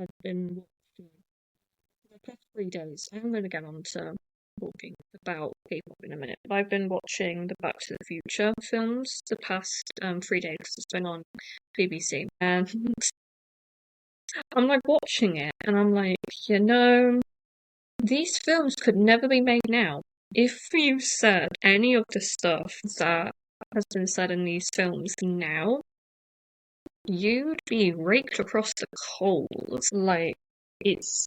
I've been watching for the past 3 days. I'm going to get on to talking about K-pop in a minute. But I've been watching the Back to the Future films the past 3 days because it's been on BBC. And I'm like watching it and I'm like, you know, these films could never be made now. If you said any of the stuff that has been said in these films now, you'd be raked across the coals. Like, it's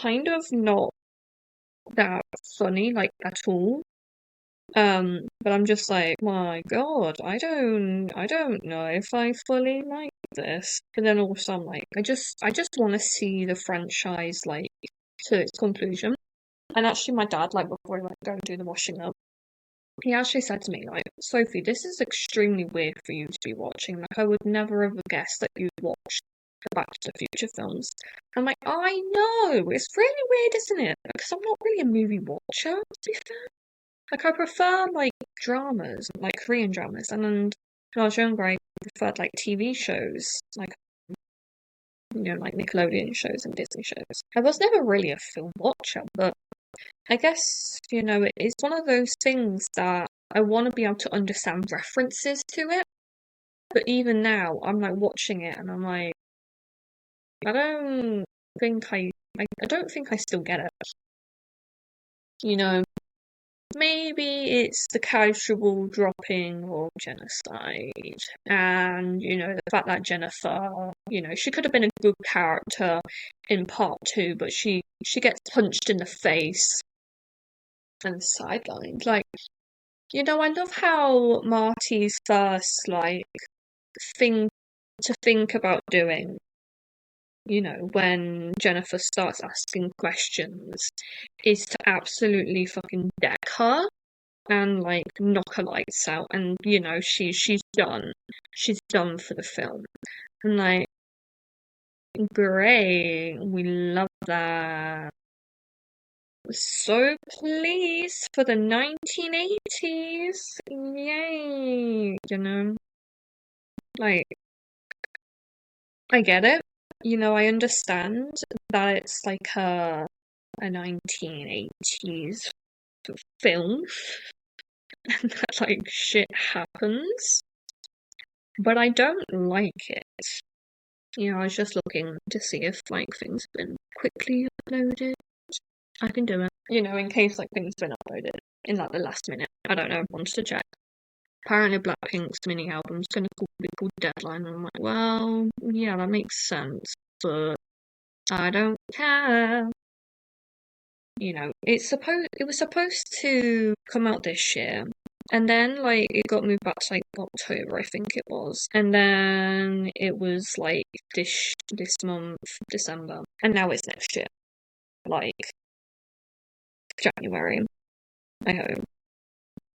kind of not that funny, like, at all. But I'm just like, my God, I don't know if I fully like this. But then also I'm like, I just want to see the franchise like to its conclusion. And actually, my dad, like before he went to go and do the washing up, he actually said to me, like, Sophie, this is extremely weird for you to be watching. Like, I would never have guessed that you'd watch the Back to the Future films. I'm like, I know, it's really weird, isn't it? Because I'm not really a movie watcher, to be fair. Like, I prefer, like, dramas, like Korean dramas. And then when I was younger, I preferred, like, TV shows, like, like Nickelodeon shows and Disney shows. I was never really a film watcher, but I guess, it's one of those things that I want to be able to understand references to it. But even now, I'm like watching it and I'm like, I don't I don't think I still get it. You know, maybe it's the casual dropping of genocide and, the fact that Jennifer, she could have been a good character in part two, but she gets punched in the face and sidelined. Like, I love how Marty's first like thing to think about doing, when Jennifer starts asking questions, is to absolutely fucking deck her and like knock her lights out. And she's done. She's done for the film. And like, great, we love that. So pleased for the 1980s. Yay, like, I get it. I understand that it's like a 1980s film and that like shit happens, but I don't like it. I was just looking to see if like things have been quickly uploaded. I can do it. In case like things been uploaded in like the last minute. I don't know, I wanted to check. Apparently Blackpink's mini album's gonna be called Deadline, and I'm like, well, yeah, that makes sense, but I don't care. It was supposed to come out this year, and then like it got moved back to like October, I think it was, and then it was like this month, December, and now it's next year, like January, I hope.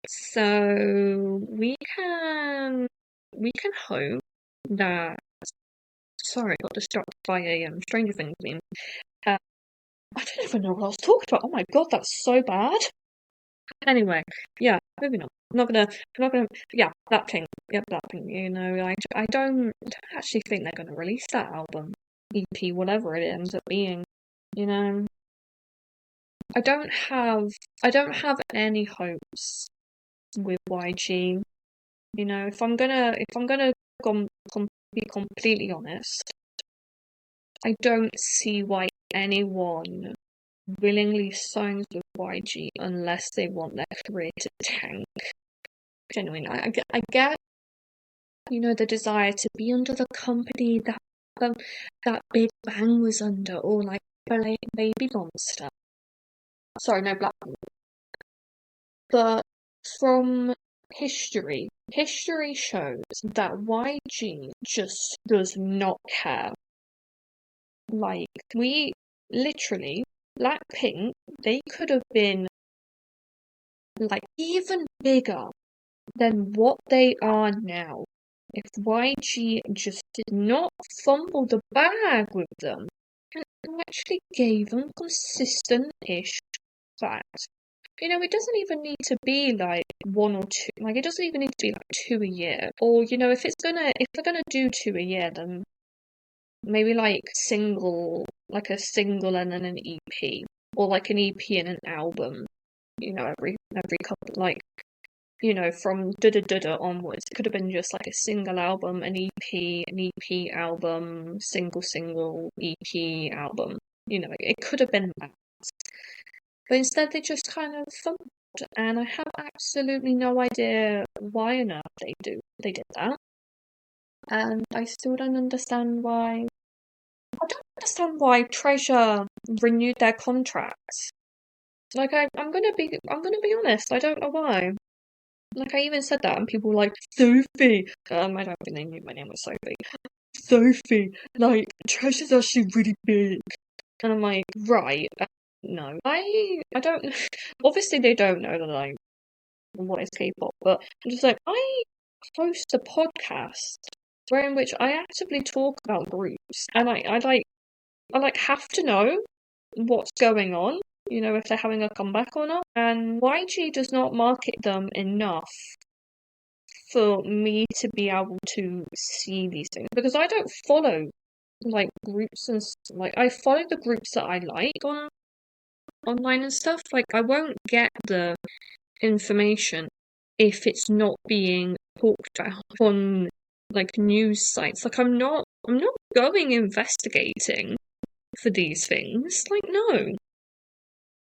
So we can hope that. Sorry, I got distracted by a Stranger Things meme. Uh, I don't even know what I was talking about. Oh my god, that's so bad. Anyway, yeah, moving on. I'm not gonna, yeah, that thing, yeah, that thing. I don't actually think they're gonna release that album, EP, whatever it ends up being. You know, I don't have, I don't have any hopes with YG. If I'm gonna be completely honest, I don't see why anyone willingly signs with YG unless they want their career to tank. Genuinely, I get, the desire to be under the company um, that Big Bang was under, or like Baby Monster. Sorry, no Blackpink. But from history shows that YG just does not care. Like, we literally, Blackpink, they could have been like even bigger than what they are now if YG just did not fumble the bag with them and actually gave them consistent-ish facts. It doesn't even need to be like one or two. Like, it doesn't even need to be like two a year. Or if they're gonna do two a year, then maybe like a single and then an EP, or like an EP and an album. Every couple, like, from da da da da onwards. It could have been just like a single album, an EP album, single EP album. It could have been that. But instead they just kind of thumped, and I have absolutely no idea why on earth they did that. And I still don't understand why. I don't understand why Treasure renewed their contracts. Like I'm gonna be honest. I don't know why. Like I even said that, and people were like Sophie. I don't think they knew my name was Sophie. Sophie, like Treasure's actually really big, and I'm like, right? No, I don't. Obviously, they don't know that I what is K-pop, but I'm just like I host a podcast where in which I actively talk about groups, and I have to know what's going on, if they're having a comeback or not. And YG does not market them enough for me to be able to see these things, because I don't follow like groups and like I follow the groups that I like on online and stuff. Like I won't get the information if it's not being talked about on like news sites. Like I'm not going investigating for these things. Like no.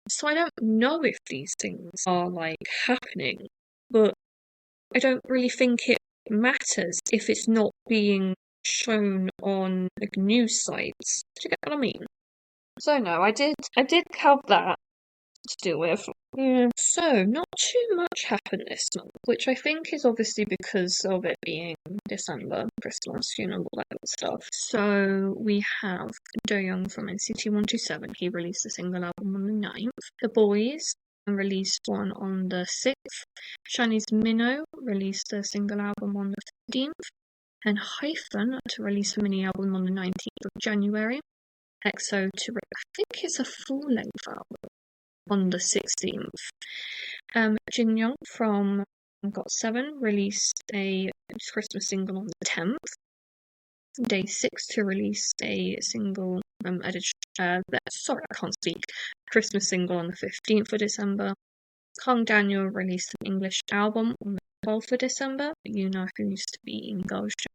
So I don't know if these things are like happening, but I don't really think it matters if it's not being shown on like news sites. Do you get what I mean? So no, I did have that to deal with. Yeah. So not too much happened this month, which I think is obviously because of it being December, Christmas, all that good stuff. So we have Do Young from NCT 127. He released a single album on the 9th. The Boys released one on the 6th. Chinese Minnow released a single album on the 15th. And Hyphen to release a mini album on the 19th of January. EXO to, I think it's a full-length album, on the 16th. Jin Young from GOT7 released a Christmas single on the 10th. Day 6 to release a single, sorry, I can't speak, Christmas single on the 15th of December. Kang Daniel released an English album on the 12th of December. You know who used to be in Girls' Generation.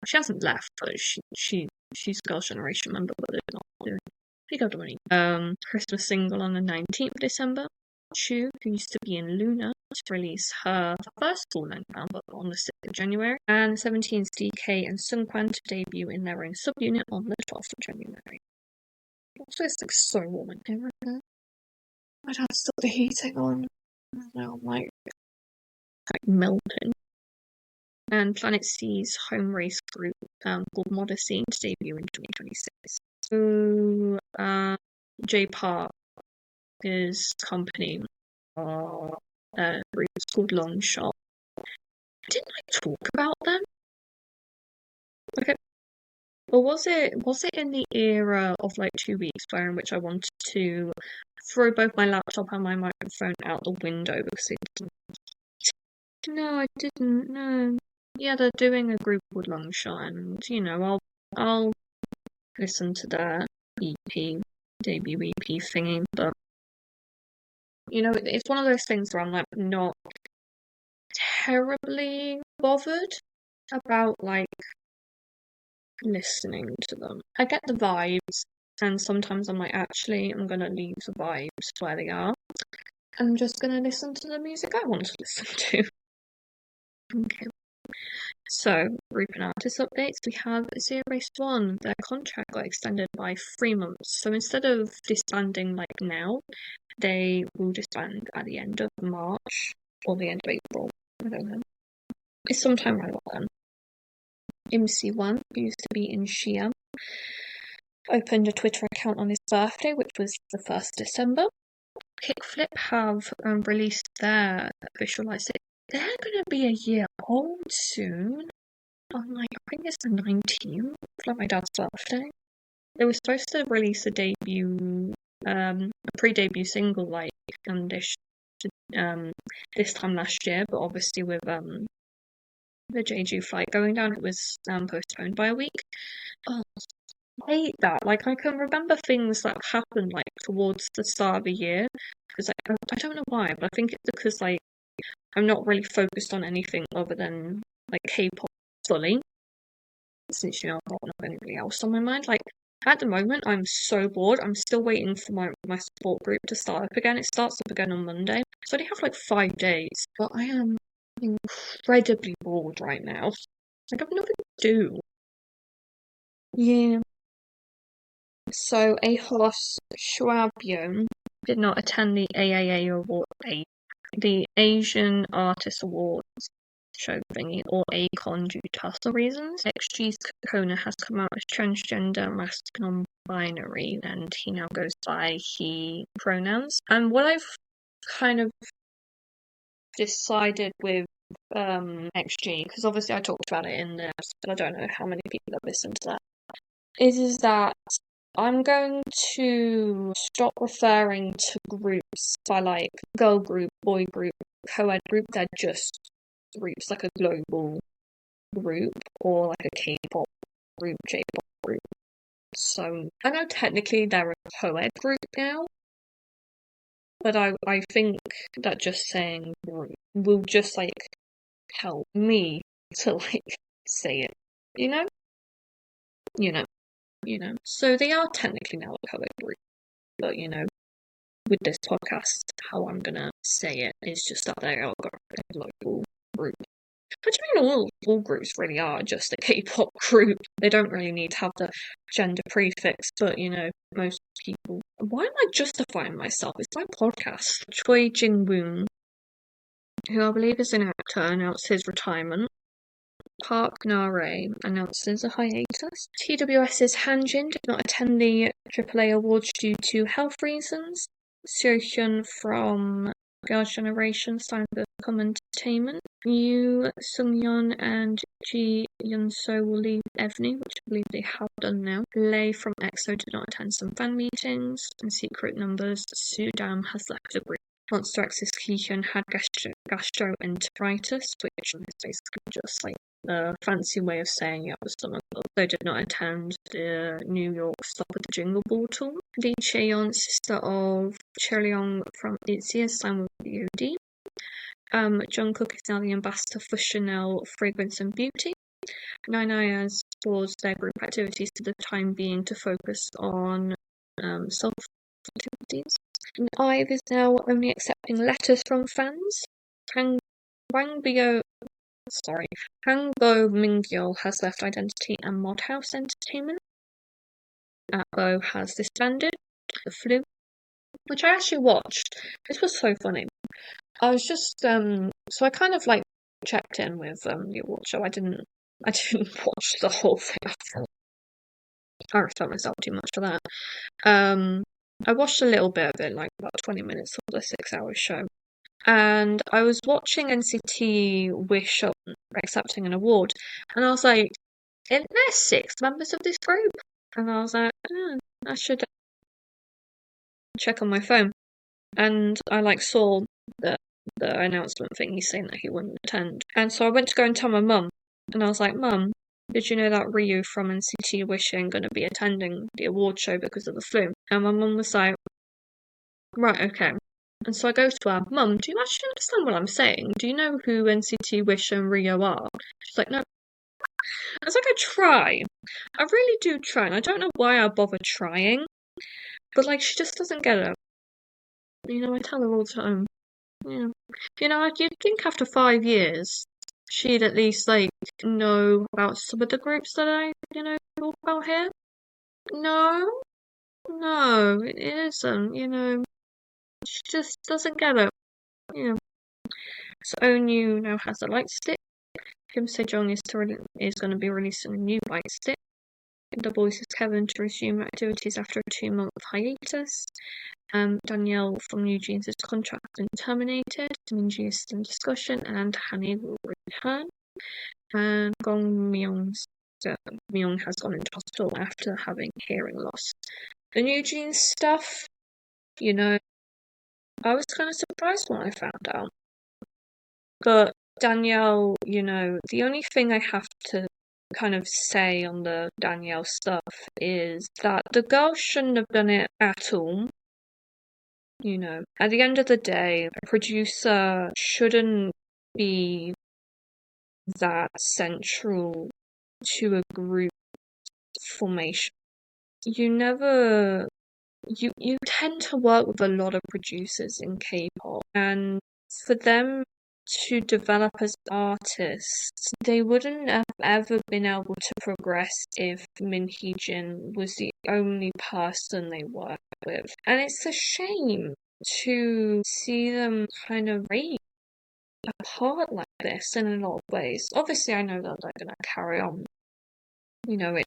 She hasn't left, but she's a Girls' Generation member, but it's not doing. You got the money. Christmas single on the 19th of December. Chu, who used to be in Luna, to release her first full-length album on the 6th of January. And 17's DK and Sungkwan to debut in their own subunit on the 12th of January. Also, it's like so warm in here right now. I'd have to stop the heating on. Now I'm like melting. And Planet C's home race group called Modesty to debut in 2026. So, J-Park is company group called Long Shot. Didn't I talk about them? Okay. Or was it in the era of like 2 weeks in which I wanted to throw both my laptop and my microphone out the window because it didn't? No, I didn't. No. Yeah, they're doing a group called Long Shot, and I'll listen to their EP, debut EP thingy, but it's one of those things where I'm like not terribly bothered about like listening to them. I get the vibes, and sometimes I'm like, actually, I'm gonna leave the vibes where they are. I'm just gonna listen to the music I want to listen to. Okay. So, group and artist updates. We have Zero Base One. Their contract got extended by 3 months. So instead of disbanding like now, they will disband at the end of March or the end of April. I don't know. It's sometime right about then. MC1, who used to be in Shia, opened a Twitter account on his birthday, which was the 1st of December. Kickflip have released their official they're gonna be a year old soon. On like I think it's the 19th, like my dad's birthday. They were supposed to release a pre-debut single like this time last year, but obviously with the Jeju flight going down. It was postponed by a week. Oh, I hate that. Like, I can remember things that happened like towards the start of the year. Because I don't know why, but I think it's because like I'm not really focused on anything other than like K-pop fully. Since I've got anything else on my mind. Like at the moment, I'm so bored. I'm still waiting for my support group to start up again. It starts up again on Monday, so I only have like 5 days. But I am incredibly bored right now. Like I've nothing to do. Yeah. So a horse Schwabian did not attend the AAA award, the Asian Artist Awards show thingy, or ACON due to personal reasons. XG's Kona has come out as transgender, masculine, non-binary, and he now goes by he pronouns. And what I've kind of decided with XG, because obviously I talked about it in the episode, but I don't know how many people have listened to that, is that I'm going to stop referring to groups by like girl group, boy group, co-ed group. They're just groups, like a global group or like a K-pop group, J-pop group. So I know technically they're a co-ed group now, but I think that just saying group will just like help me to like say it, you know? You know. So they are technically now a co-ed group, but with this podcast, how I'm gonna say it is just that they are a global group. Which I mean, all groups really are just a K-pop group. They don't really need to have the gender prefix, but most people. Why am I justifying myself? It's my podcast. Choi Jin-woon, who I believe is an actor, announced his retirement. Park Na-rae announces a hiatus. TWS's Hanjin did not attend the AAA Awards due to health reasons. Seo-hyun from Girls' Generation signed with Com Entertainment. Yoo Sung-yeon and Ji Yun-so will leave Evny, which I believe they have done now. Lay from EXO did not attend some fan meetings. And Secret Numbers, Sudam has left the group. Monster X's Ki-hyun had gastroenteritis, which is basically just like a fancy way of saying it was stomach bug. They did not attend the New York Stop at the Jingle Ball tour. Lee Chaeyeon, sister of Cheryong from ITZY, has signed with BOD. Jungkook is now the ambassador for Chanel Fragrance and Beauty. Nine has paused their group activities for the time being to focus on self-activities. And IVE is now only accepting letters from fans. Hango Mingyo has left Identity and Mod House Entertainment. Atbo has disbanded. The Flu, which I actually watched. This was so funny. I was just so I kind of like checked in with the award show. I didn't watch the whole thing. I respect myself too much for that. I watched a little bit of it, like about 20 minutes of the 6-hour show. And I was watching NCT Wish up accepting an award, and I was like, isn't there 6 members of this group? And I was like, I should check on my phone. And I like saw the announcement thing, he's saying that he wouldn't attend. And so I went to go and tell my mum, and I was like, Mum, did you know that Ryu from NCT Wish ain't going to be attending the award show because of the flu? And my mum was like, right, okay. And so I go to her, Mum, do you actually understand what I'm saying? Do you know who NCT Wish and Rio are? She's like, no. I was like, I try. I really do try, and I don't know why I bother trying. But like, she just doesn't get it. I tell her all the time. Yeah. You'd think after 5 years, she'd at least like know about some of the groups that I, talk about here. No, it isn't. She just doesn't get it. So ONU now has a light stick. Kim Sejong is going to be releasing a new light stick. The Voices Kevin to resume activities after a 2-month hiatus. Danielle from New Jeans' contract has been terminated. Minji is still in discussion, and Hani will return. And Gong Myung has gone into hospital after having hearing loss. The New Jeans stuff, I was kind of surprised when I found out. But Danielle, the only thing I have to kind of say on the Danielle stuff is that the girl shouldn't have done it at all. At the end of the day, a producer shouldn't be that central to a group formation. You never you tend to work with a lot of producers in K-pop, and for them to develop as artists, they wouldn't have ever been able to progress if Min Hee-jin was the only person they worked with. And it's a shame to see them kind of break apart like this in a lot of ways. Obviously, I know that they're going to carry on,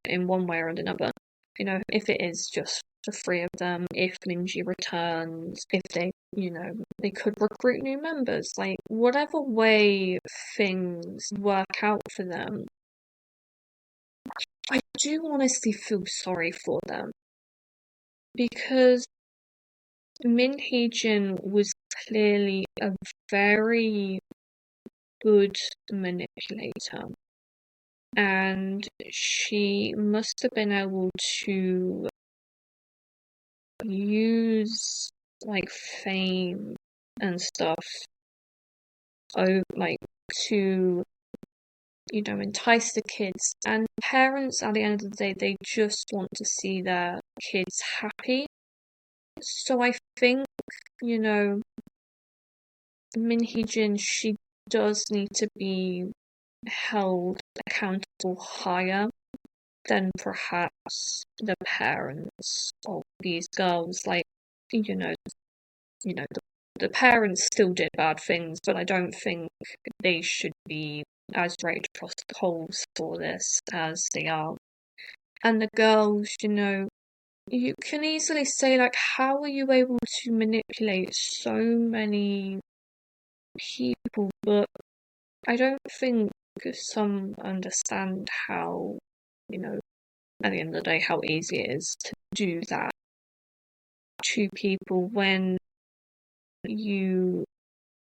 in one way or another. If it is just the three of them, if Minji returns, if they could recruit new members, like whatever way things work out for them, I do honestly feel sorry for them because Min Hee-jin was clearly a very good manipulator, and she must have been able to use like fame and stuff like to entice the kids, and parents at the end of the day, they just want to see their kids happy. So I think Min Hee-jin, she does need to be held accountable higher than perhaps the parents of these girls. Like, you know, the parents still did bad things, but I don't think they should be as dragged across the coals for this as they are. And the girls, you can easily say, like, how are you able to manipulate so many people? But I don't think some understand how, at the end of the day, how easy it is to do that to people when you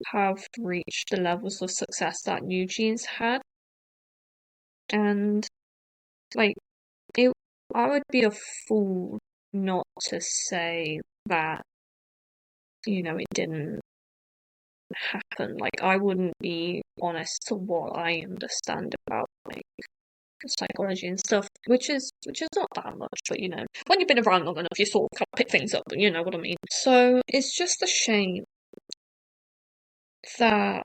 have reached the levels of success that New Jeans had. And, like, I would be a fool not to say that, it didn't happen. Like, I wouldn't be honest to what I understand about, like, psychology and stuff, which is not that much, but when you've been around long enough, you sort of pick things up, and you know what I mean. So it's just a shame that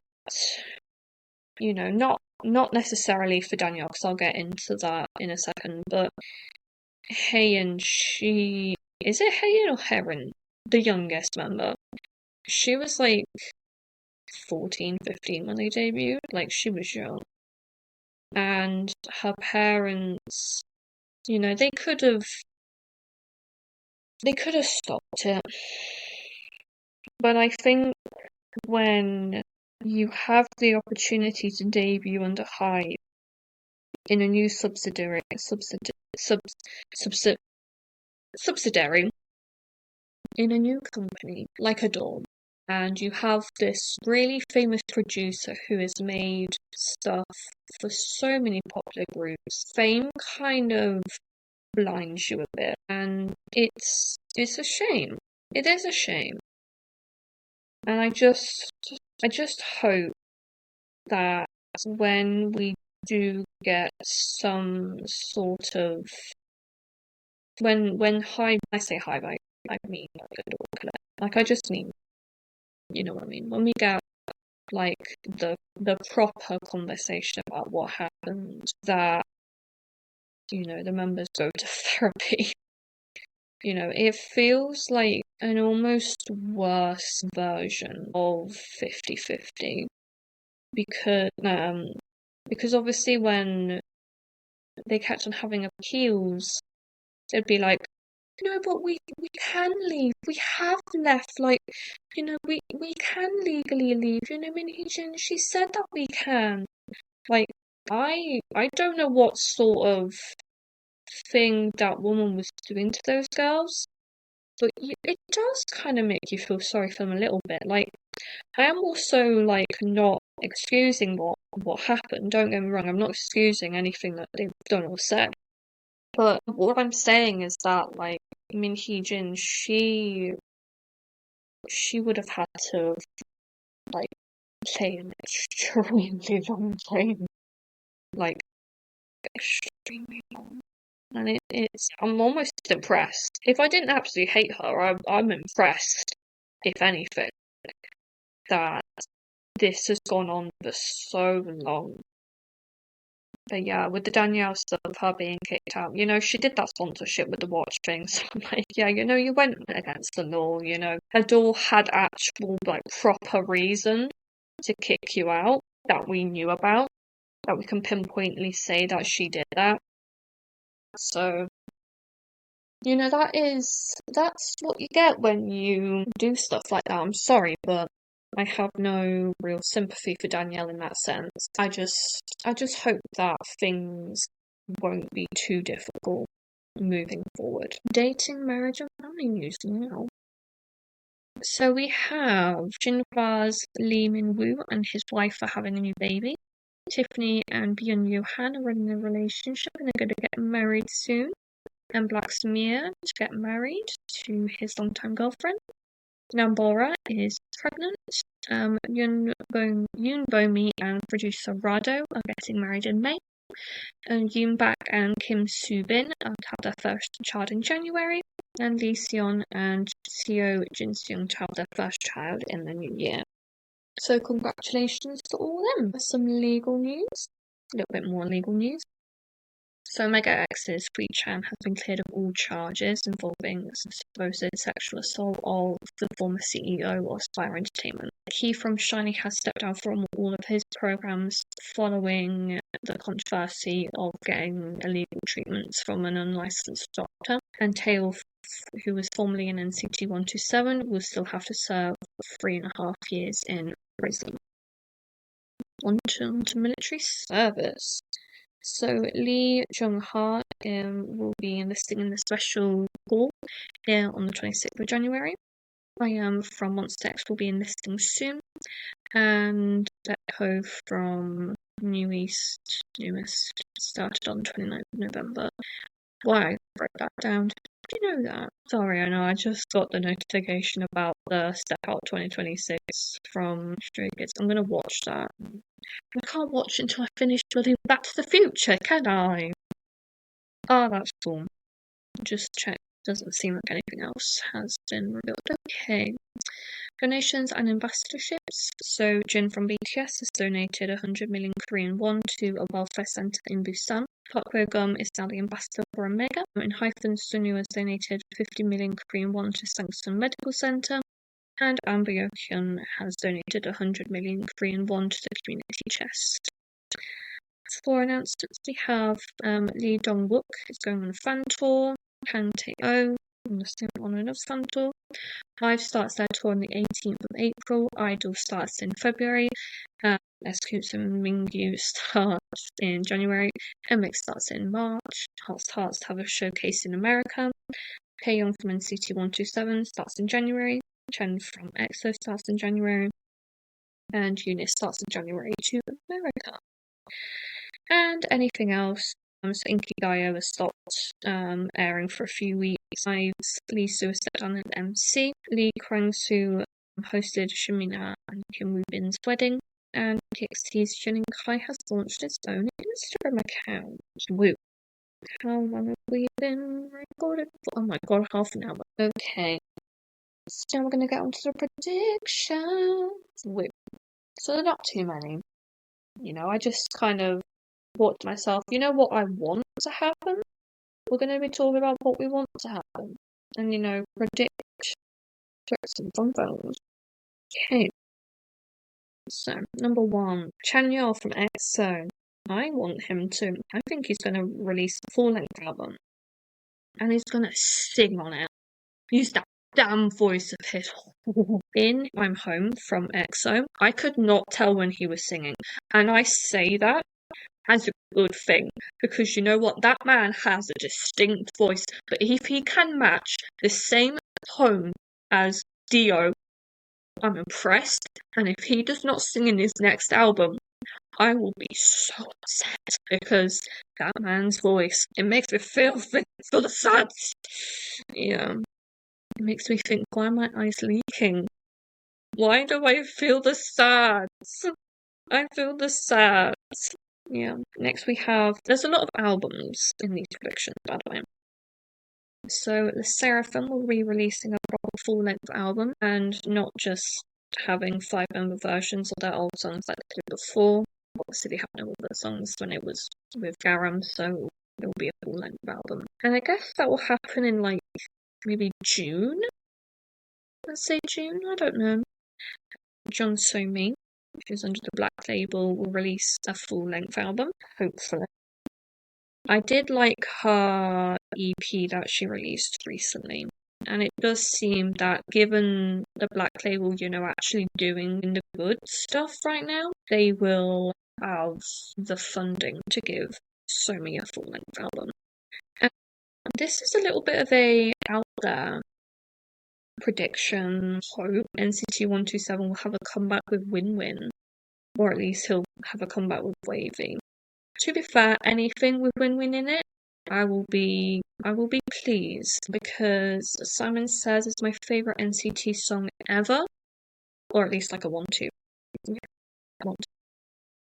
not necessarily for Danielle, because I'll get into that in a second, but Hayen, is it Hayen or Heron, the youngest member? She was like 14, 15 when they debuted, like she was young, and her parents, they could have stopped it, but I think when you have the opportunity to debut under Hype in a new subsidiary in a new company like Adore, and you have this really famous producer who has made stuff for so many popular groups, fame kind of blinds you a bit, and it's a shame. It is a shame. And I just hope that when we do get some sort of when I say Hive, I mean like I just mean, you know what I mean. When we get like the proper conversation about what happened, that the members go to therapy. It feels like an almost worse version of 50-50 because obviously when they kept on having appeals, it'd be like, but we can leave. We have left. Like, we can legally leave. Min Hee-jin, she said that we can. Like, I don't know what sort of thing that woman was doing to those girls, But it does kind of make you feel sorry for them a little bit. Like, I am also, like, not excusing what happened. Don't get me wrong, I'm not excusing anything that they've done or said. But what I'm saying is that, like, Min Hee-jin, she would have had to, like, play an extremely long game. Like, extremely long. And I'm almost impressed. If I didn't absolutely hate her, I'm impressed, if anything, that this has gone on for so long. But yeah, with the Danielle stuff, her being kicked out, she did that sponsorship with the watch thing. So I'm like, yeah, you went against the law, Adore had actual, like, proper reason to kick you out that we knew about, that we can pinpointedly say that she did that. So, that's what you get when you do stuff like that. I'm sorry, but I have no real sympathy for Danielle in that sense. I just hope that things won't be too difficult moving forward. Dating, marriage, and family news now. So we have Jinhwa's Lee Min-woo and his wife are having a new baby. Tiffany and Byung Yo-han are in a relationship and are going to get married soon. And Black Samir to get married to his longtime girlfriend. Nambora is pregnant. Yoon Bo-mi and producer Rado are getting married in May. And Yoon Bak and Kim Soo-bin are to have their first child in January. And Lee Seon and Seo Jin-seung to have their first child in the new year. So congratulations to all of them. Some legal news. A little bit more legal news. So Mega X's Free Chan has been cleared of all charges involving supposed sexual assault of the former CEO of Spire Entertainment. He from SHINee has stepped down from all of his programs following the controversy of getting illegal treatments from an unlicensed doctor. And Tail, who was formerly in NCT 127, will still have to serve 3.5 years in prison. On to military service. So Lee Jung-ha will be enlisting in the Special Corps here on the 26th of January. I am from Monster X will be enlisting soon. And Echo from Newest started on the 29th of November. Why I wrote that down? Did you know that? Sorry, I know, I just got the notification about the Step Out 2026 from Stray Kids. I'm gonna watch that. I can't watch until I finish bloody Back to the Future, can I? Oh, that's cool. Just check. Doesn't seem like anything else has been revealed. Okay. Donations and ambassadorships. So Jin from BTS has donated 100 million Korean won to a welfare centre in Busan. Park Hyo-gum is now the ambassador for Omega. In hyphen, Sunwoo has donated 50 million Korean won to Sangsung Medical Centre. And Amber Yeon has donated 100 million Korean won to the community chest. For announcements, we have Lee Dong-wook is going on a fan tour. Kang Tae-oh on another fan tour. Hive starts their tour on the 18th of April. Idol starts in February. SQ and Mingyu starts in January. MX starts in March. Hearts have a showcase in America. Taeyong from NCT 127 starts in January. Chen from EXO starts in January. And Eunice starts in January to America. And anything else. So Inkigayo has stopped airing for a few weeks. Lee Soo stepped down as MC. Lee Kwang-soo hosted Shimina and Kim Woo-bin's wedding. And TXT's Jin Kai has launched its own Instagram account. Woo. How long have we been recorded for? Oh my god, half an hour. Okay. So now we're going to get on to the predictions. Woo. So they're not too many. I just kind of thought to myself, what I want to happen? We're going to be talking about what we want to happen. And, predict some fun things. Okay. So, number 1, Chanyeol from EXO. I want him to. I think he's going to release a full-length album. And he's going to sing on it. Use that damn voice of his. In I'm Home from EXO, I could not tell when he was singing. And I say that as a good thing, because you know what? That man has a distinct voice, but if he can match the same home as Dio, I'm impressed. And if he does not sing in his next album, I will be so upset because that man's voice, it makes me feel the sads. Yeah. It makes me think, why are my eyes leaking? Why do I feel the sads? I feel the sads. Yeah. Next we have, there's a lot of albums in these predictions, by the way. So the Seraphim will be releasing a proper full-length album and not just having 5-member versions of their old songs like they did before. Obviously, they have no other songs when it was with Garam, so it will be a full-length album. And I guess that will happen in like maybe June. Let's say June. I don't know. John Somi, which is under the Black label, will release a full-length album. Hopefully. I did like her EP that she released recently, and it does seem that given the Black label, actually doing the good stuff right now, they will have the funding to give Somi a full-length album. And this is a little bit of a out there prediction. Hope NCT 127 will have a comeback with Win Win, or at least he'll have a comeback with Wavy. To be fair, anything with Win Win in it, I will be pleased because Simon Says is my favourite NCT song ever, or at least like a 1-2. Yeah, 1-2.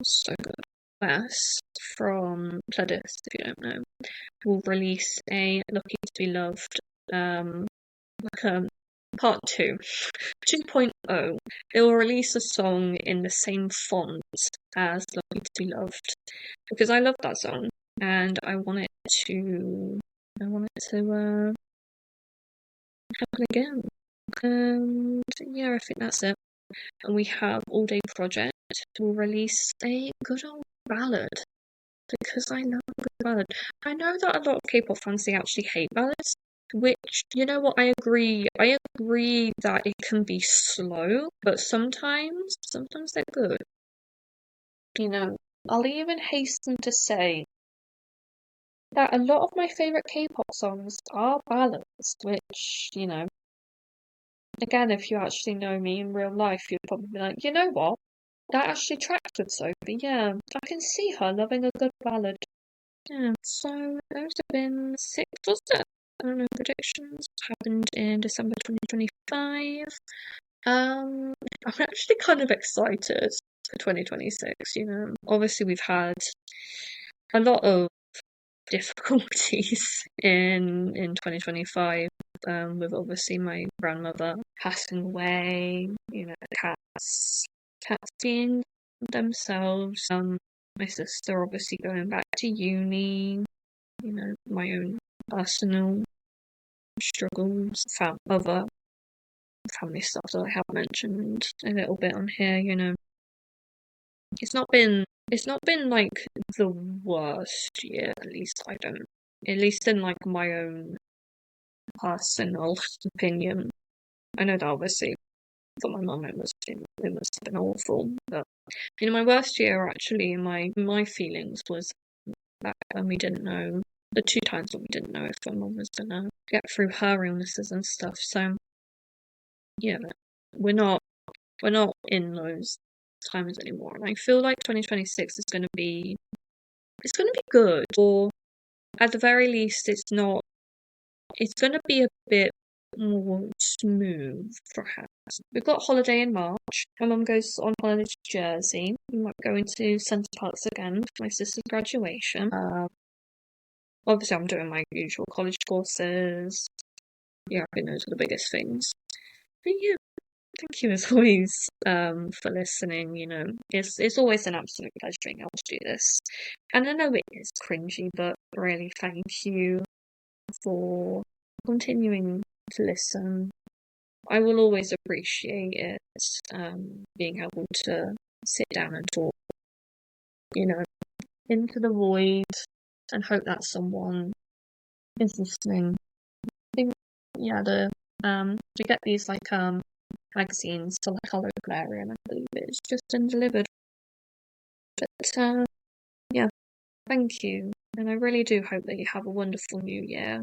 So good. West from Pledis, if you don't know, will release a Lucky to Be Loved, like a part 2, 2.0. They will release a song in the same font as Lucky to Be Loved because I love that song and I want it to happen again. And yeah, I think that's it. And we have All Day Project will release a good old ballad because I love a good ballad. I know that a lot of K-pop fans they actually hate ballads, which you know what I agree. I agree that it can be slow, but sometimes they're good. I'll even hasten to say that a lot of my favorite K-pop songs are ballads, which, again, if you actually know me in real life, you'd probably be like, you know what? That actually tracks with Sophie, yeah. I can see her loving a good ballad. Yeah, so those have been 6, wasn't it? I don't know, predictions happened in December 2025. I'm actually kind of excited for 2026, Obviously, we've had a lot of difficulties in 2025, with obviously my grandmother passing away, cats being themselves, my sister obviously going back to uni, my own personal struggles, other family stuff that I have mentioned a little bit on here, It's not been like the worst year, at least in like my own personal opinion. I know that obviously for my mum it must have been awful. But my worst year actually my feelings was back when we didn't know the 2 times that we didn't know if my mum was gonna get through her illnesses and stuff. So yeah, we're not in those times anymore. And I feel like 2026 is gonna be good, or at the very least it's gonna be a bit more smooth, perhaps. We've got holiday in March. My mum goes on holiday to Jersey. We might go into Centre Parks again for my sister's graduation. Obviously, I'm doing my usual college courses. Yeah, I think those are the biggest things. But yeah, thank you as always for listening. It's always an absolute pleasure being able to do this. And I know it is cringy, but really thank you for continuing to listen. I will always appreciate it, being able to sit down and talk, into the void and hope that someone is listening. I think, yeah, we get these like magazines to like our local area, and I believe it's just been delivered. But yeah, thank you, and I really do hope that you have a wonderful new year.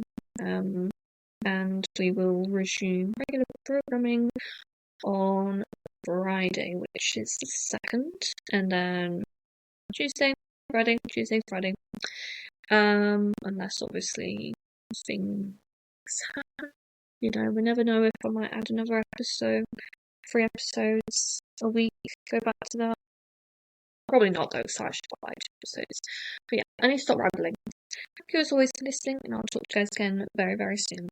and we will resume regular programming on Friday, which is the 2nd, and then Tuesday, Friday. Unless obviously things happen. We never know if I might add another episode, 3 episodes a week, go back to that. Probably not though, so I should have 5 episodes. But yeah, I need to stop rambling. Thank you as always for listening, and I'll talk to you guys again very, very soon.